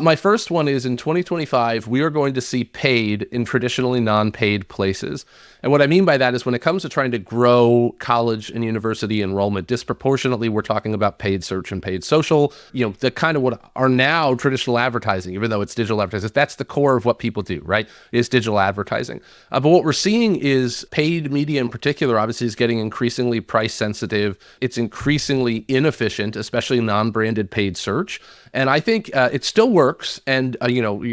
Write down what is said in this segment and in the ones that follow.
My first one is in 2025, we are going to see paid in traditionally non-paid places. And what I mean by that is when it comes to trying to grow college and university enrollment, disproportionately, we're talking about paid search and paid social, the kind of what are now traditional advertising, even though it's digital advertising. That's the core of what people do, right? Is digital advertising. But what we're seeing is paid media in particular, obviously, is getting increasingly price sensitive. It's increasingly inefficient, especially non-branded paid search. And I think it still works. And,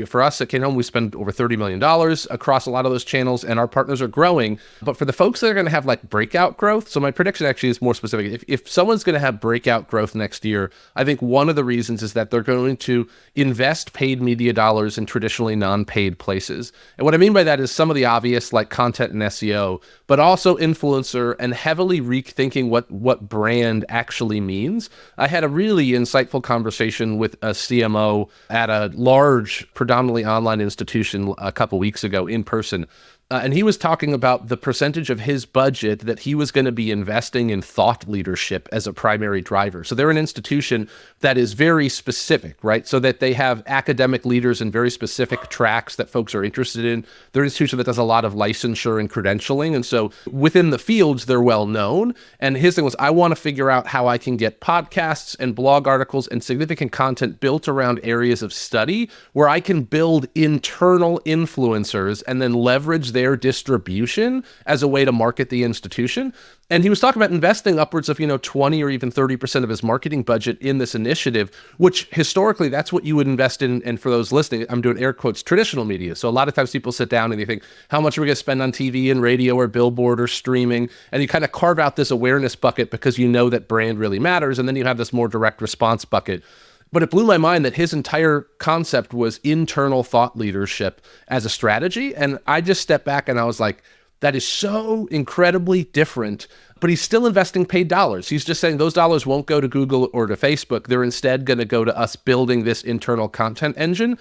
for us at Kane Home, we spend over $30 million across a lot of those channels, and our partners are growing. But for the folks that are going to have like breakout growth, so my prediction actually is more specific. If someone's going to have breakout growth next year, I think one of the reasons is that they're going to invest paid media dollars in traditionally non-paid places. And what I mean by that is some of the obvious like content and SEO, but also influencer and heavily rethinking what brand actually means. I had a really insightful conversation with a CMO at a large, predominantly online institution a couple weeks ago in person. And he was talking about the percentage of his budget that he was going to be investing in thought leadership as a primary driver. So they're an institution that is very specific, right? So that they have academic leaders in very specific tracks that folks are interested in. They're an institution that does a lot of licensure and credentialing. And so within the fields, they're well known. And his thing was, I want to figure out how I can get podcasts and blog articles and significant content built around areas of study where I can build internal influencers and then leverage their distribution as a way to market the institution. And he was talking about investing upwards of, 20 or even 30% of his marketing budget in this initiative, which historically, that's what you would invest in. And for those listening, I'm doing air quotes, traditional media. So a lot of times people sit down and they think, how much are we going to spend on TV and radio or billboard or streaming? And you kind of carve out this awareness bucket because you know that brand really matters. And then you have this more direct response bucket. But it blew my mind that his entire concept was internal thought leadership as a strategy. And I just stepped back and I was like, that is so incredibly different, but he's still investing paid dollars. He's just saying those dollars won't go to Google or to Facebook. They're instead going to go to us building this internal content engine.